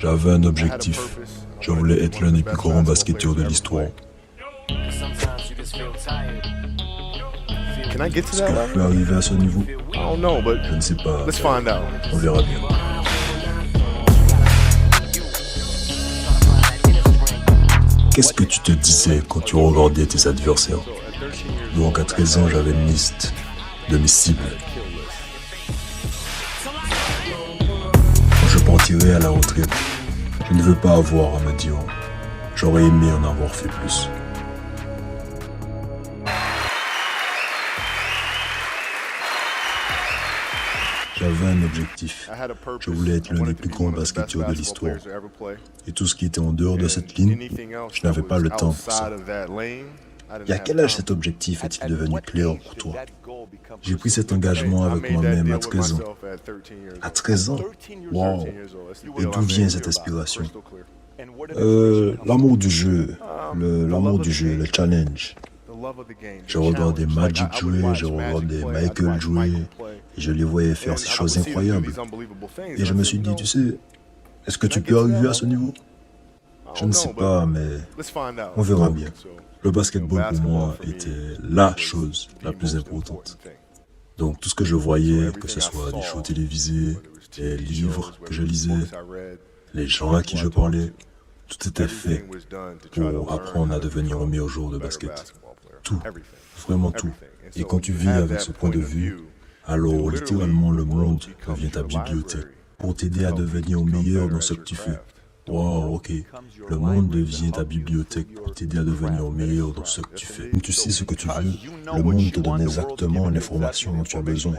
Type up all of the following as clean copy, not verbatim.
J'avais un objectif. Je voulais être l'un des plus grands basketteurs de l'histoire. Est-ce que je peux arriver à ce niveau? Je ne sais pas. On verra bien. Qu'est-ce que tu te disais quand tu regardais tes adversaires? Donc à 13 ans, j'avais une liste de mes cibles. Quand je partirai à la retraite, je ne veux pas avoir à me dire « J'aurais aimé en avoir fait plus ». J'avais un objectif. Je voulais être l'un des plus grands basketteurs de l'histoire. Et tout ce qui était en dehors de cette ligne, je n'avais pas le temps pour ça. Et à quel âge cet objectif est-il devenu clair pour toi? J'ai pris cet engagement avec moi-même à 13 ans. À 13 ans? Wow! Et d'où vient cette inspiration? L'amour du jeu, le challenge. Je regardais Magic jouer, je regardais Michael jouer, et je les voyais faire ces choses incroyables. Et je me suis dit, tu sais, est-ce que tu peux arriver à ce niveau? Je ne sais pas, mais on verra bien. Le basketball pour moi était la chose la plus importante. Donc tout ce que je voyais, que ce soit des shows télévisés, des livres que je lisais, les gens à qui je parlais, tout était fait pour apprendre à devenir un meilleur joueur de basket. Tout, vraiment tout. Et quand tu vis avec ce point de vue, alors littéralement le monde devient ta bibliothèque pour t'aider à devenir meilleur dans ce que tu fais. Wow, ok. Le monde devient ta bibliothèque pour t'aider à devenir meilleur dans ce que tu fais. Quand tu sais ce que tu veux, le monde te donne exactement l'information dont tu as besoin.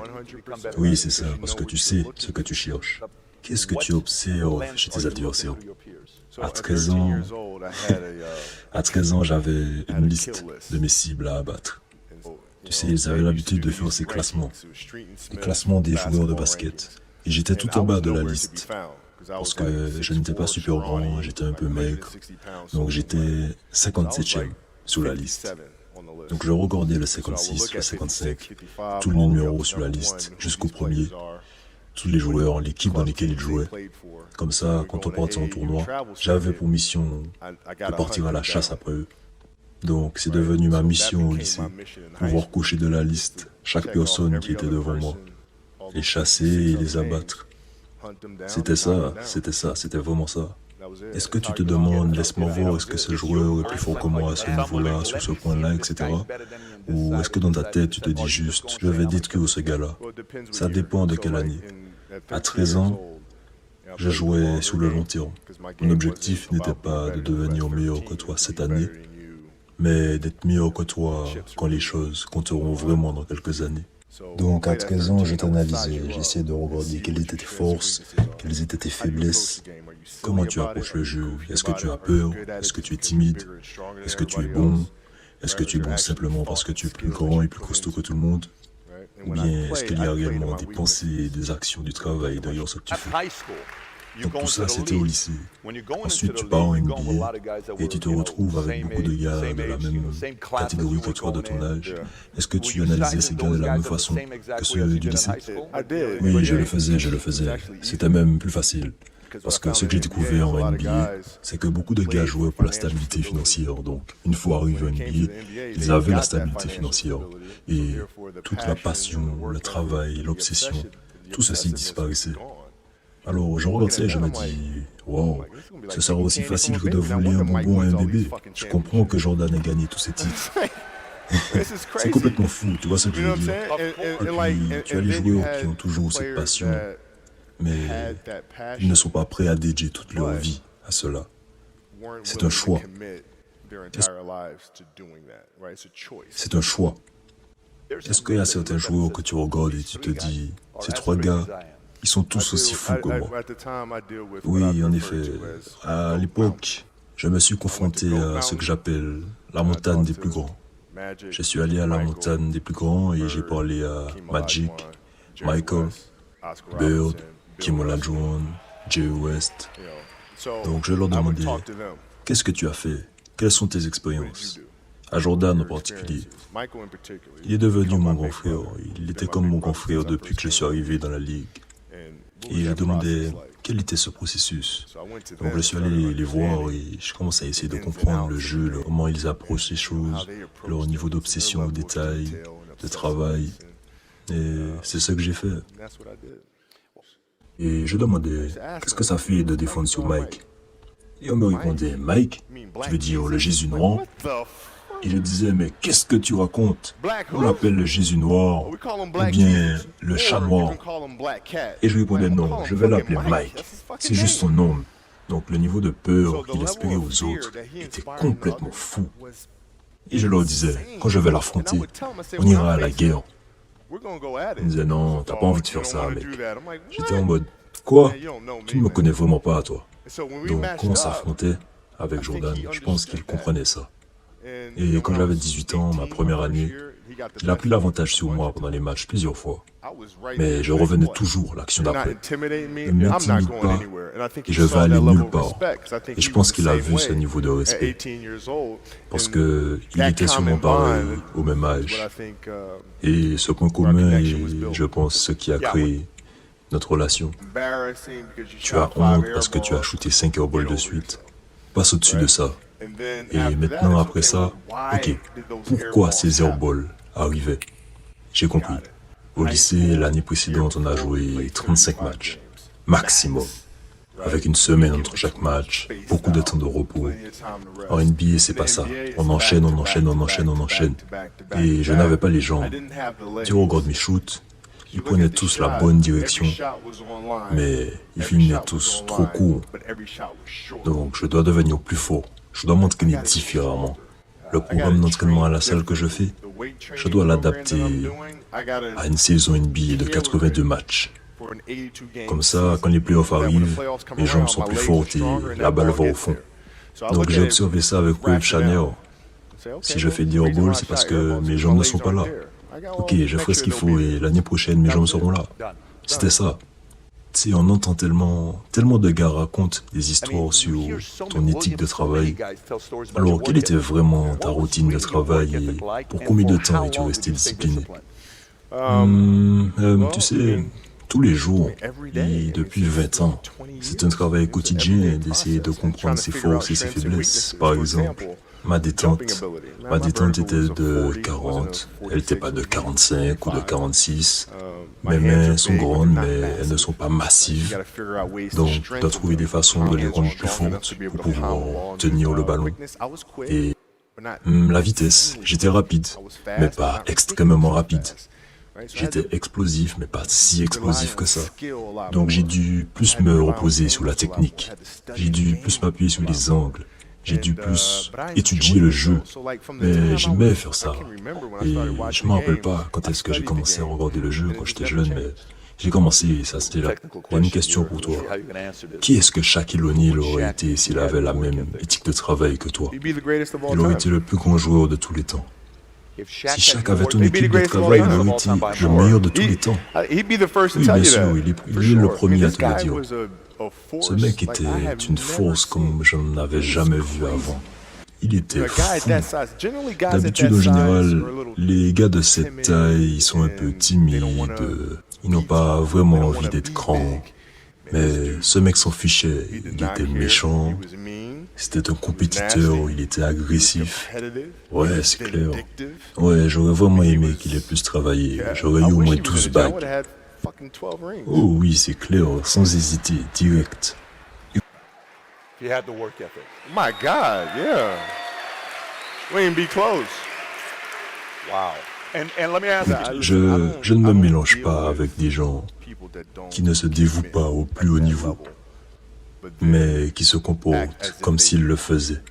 Oui, c'est ça, parce que tu sais ce que tu cherches. Qu'est-ce que tu observes chez tes adversaires? À 13 ans, j'avais une liste de mes cibles à abattre. Tu sais, ils avaient l'habitude de faire ces classements. Les classements des joueurs de basket. Et j'étais tout en bas de la liste. Parce que je n'étais pas super grand, j'étais un peu maigre. Donc j'étais 57e sur la liste. Donc je regardais le 56, le 55, tous les numéros sur la liste, jusqu'au premier. Tous les joueurs, l'équipe dans laquelle ils jouaient. Comme ça, quand on partait en tournoi, j'avais pour mission de partir à la chasse après eux. Donc c'est devenu ma mission au lycée, pouvoir cocher de la liste chaque personne qui était devant moi, les chasser et les abattre. C'était vraiment ça. Est-ce que tu te demandes, laisse-moi voir, est-ce que ce joueur est plus fort que moi à ce niveau-là, sur ce point-là, etc. Ou est-ce que dans ta tête, tu te dis juste, je vais détruire ce gars-là? Ça dépend de quelle année. À 13 ans, je jouais sur le long terme. Mon objectif n'était pas de devenir meilleur que toi cette année, mais d'être meilleur que toi quand les choses compteront vraiment dans quelques années. Donc à 13 ans, je t'analysais, j'essayais de regarder quelles étaient tes forces, quelles étaient tes faiblesses, comment tu approches le jeu, est-ce que tu as peur, est-ce que tu es timide, est-ce que tu es bon, est-ce que tu es bon simplement parce que tu es plus grand et plus costaud que tout le monde, ou bien est-ce qu'il y a réellement des pensées et des actions du travail derrière ce que tu fais? Donc tout ça, c'était au lycée. Ensuite, tu pars en NBA et tu te retrouves avec beaucoup de gars de la même catégorie que toi, de ton âge. Est-ce que tu analysais ces gars de la même façon que ceux du lycée? Oui, je le faisais. C'était même plus facile. Parce que ce que j'ai découvert en NBA, c'est que beaucoup de gars jouaient pour la stabilité financière. Donc, une fois arrivés en NBA, ils avaient la stabilité financière. Et toute la passion, le travail, l'obsession, tout ceci disparaissait. Alors, je regarde ça et je me dis, wow, ce sera aussi facile que de voler un bonbon à un bébé. Je comprends que Jordan ait gagné tous ses titres. C'est complètement fou, tu vois ce que je veux dire? Et puis, tu as les joueurs qui ont toujours cette passion, mais ils ne sont pas prêts à dédier toute leur vie à cela. C'est un choix. C'est un choix. Est-ce qu'il y a certains joueurs que tu regardes et tu te dis, ces trois gars, ils sont tous aussi fous que moi? Oui, en effet. À l'époque, je me suis confronté à ce que j'appelle la montagne des plus grands. Je suis allé à la montagne des plus grands et j'ai parlé à Magic, Michael, Bird, Kim Olajuwon, Jerry West. Donc je leur demandais, qu'est-ce que tu as fait? Quelles sont tes expériences? À Jordan en particulier. Il est devenu mon grand frère. Il était comme mon grand frère depuis que je suis arrivé dans la ligue. Et je demandais quel était ce processus. Donc je suis allé les voir et je commence à essayer de comprendre le jeu, comment ils approchent les choses, leur niveau d'obsession au détail, de travail. Et c'est ce que j'ai fait. Et je demandais, qu'est-ce que ça fait de défendre sur Mike? Et on me répondait, Mike, tu veux dire le Jésus noir? Et je disais, mais qu'est-ce que tu racontes? On l'appelle le Jésus noir, ou bien le chat noir. Et je lui répondais, non, je vais l'appeler Mike. C'est juste son nom. Donc le niveau de peur qu'il inspirait aux autres était complètement fou. Et je leur disais, quand je vais l'affronter, on ira à la guerre. Ils me disaient, non, t'as pas envie de faire ça, mec. J'étais en mode, quoi? Tu ne me connais vraiment pas, toi. Donc quand on s'affrontait avec Jordan, je pense qu'il comprenait ça. Et quand j'avais 18 ans, ma première année, il a pris l'avantage sur moi pendant les matchs plusieurs fois. Mais je revenais toujours l'action d'après. Ne m'intimide pas et je vais aller nulle part. Et je pense qu'il a vu ce niveau de respect. Parce qu'il était sûrement pareil au même âge. Et ce point commun est, je pense, ce qui a créé notre relation. Tu as honte parce que tu as shooté 5 airballs de suite. Passe au-dessus de ça. Et maintenant, après ça, ok, pourquoi ces airballs arrivaient? J'ai compris. Au lycée, l'année précédente, on a joué 35 matchs, maximum. Avec une semaine entre chaque match, beaucoup de temps de repos. En NBA, c'est pas ça. On enchaîne, on enchaîne, on enchaîne, on enchaîne. Et je n'avais pas les jambes. Tu regardes mes shoots, ils prenaient tous la bonne direction, mais ils filmaient tous trop courts. Donc, je dois devenir plus fort. Je dois m'entraîner différemment. Le programme d'entraînement à la salle que je fais, je dois l'adapter à une saison NBA de 82 matchs. Comme ça, quand les playoffs arrivent, mes jambes sont plus fortes et la balle va au fond. Donc j'ai observé ça avec Wave Chanel. Si je fais des airballs, c'est parce que mes jambes ne sont pas là. Ok, je ferai ce qu'il faut et l'année prochaine, mes jambes seront là. C'était ça. Tu sais, on entend tellement de gars racontent des histoires sur ton éthique de travail. Alors, quelle était vraiment ta routine de travail et pour combien de temps es-tu resté discipliné? Tu sais, tous les jours, et depuis 20 ans, c'est un travail quotidien d'essayer de comprendre ses forces et ses faiblesses. Par exemple, ma détente était de 40, elle n'était pas de 45 ou de 46. Mes mains sont grandes, mais elles ne sont pas massives. Donc, je dois trouver des façons de les rendre plus fortes pour pouvoir tenir le ballon. Et la vitesse, j'étais rapide, mais pas extrêmement rapide. J'étais explosif, mais pas si explosif que ça. Donc, j'ai dû plus me reposer sur la technique. J'ai dû plus m'appuyer sur les angles. J'ai dû plus étudier le jeu, mais j'aimais faire ça. Et je ne me rappelle pas quand est-ce que j'ai commencé à regarder le jeu quand j'étais jeune, mais j'ai commencé et ça c'était là. J'ai une question pour toi. Qui est-ce que Shaquille O'Neal aurait été s'il avait la même éthique de travail que toi? Il aurait été le plus grand joueur de tous les temps. Si Shaq avait ton équipe de travail, il aurait été le meilleur de tous les temps. Oui, bien sûr, il est le premier à te le dire. Ce mec était une force comme je n'en avais jamais vu avant. Il était fou. D'habitude, en général, les gars de cette taille, ils sont un peu timides. Ils n'ont pas vraiment envie d'être grands. Mais ce mec s'en fichait. Il était méchant. C'était un compétiteur. Il était agressif. Ouais, c'est clair. Ouais, j'aurais vraiment aimé qu'il ait plus travaillé. J'aurais eu au moins 12 bagues. Oh oui, c'est clair, sans hésiter, direct. You had the work ethic. My God, yeah. We ain't be close. Wow. And let me ask you. Je ne me mélange pas avec des gens qui ne se dévouent pas au plus haut niveau, mais qui se comportent comme s'ils le faisaient.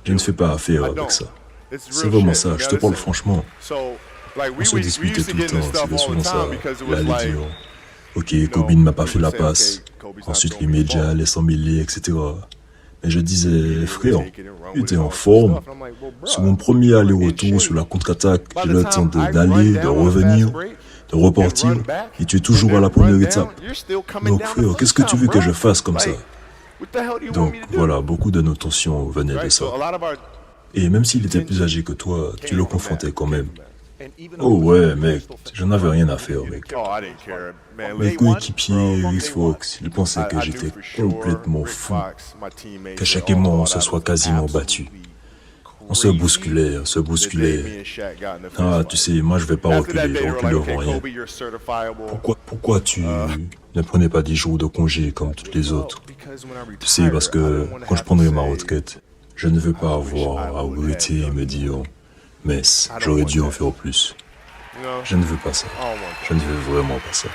Je ne fais pas affaire avec ça. C'est vraiment ça, je te parle franchement. On se disputait tout le temps, c'était souvent ça. Il allait dire, ok, Kobe ne m'a pas fait la passe. Ensuite, les médias allaient s'en mêler, etc. Mais je disais, frère, tu étais en forme. Sur mon premier aller-retour sur la contre-attaque, j'ai le temps d'aller, de revenir, de repartir, et tu es toujours à la première étape. Donc, frère, qu'est-ce que tu veux que je fasse comme ça? Donc, voilà, beaucoup de nos tensions venaient de ça. Et même s'il était plus âgé que toi, tu le confrontais quand même. Oh ouais, mec, j'en avais rien à faire, mec. Oh, I didn't care, man. Mes Listen, coéquipiers, Reese Fox, ils pensaient que j'étais complètement fou, qu'à chaque aimant on se soit quasiment battu. On se bousculait, on se bousculait. Ah, tu sais, moi je vais pas reculer, je recule devant rien. Pourquoi tu ne prenais pas 10 jours de congé comme toutes les autres? Tu sais, parce que quand je prendrai ma retraite, je ne veux pas avoir à regretter et me dire, mais j'aurais dû en faire plus. Je ne veux pas ça. Je ne veux vraiment pas ça.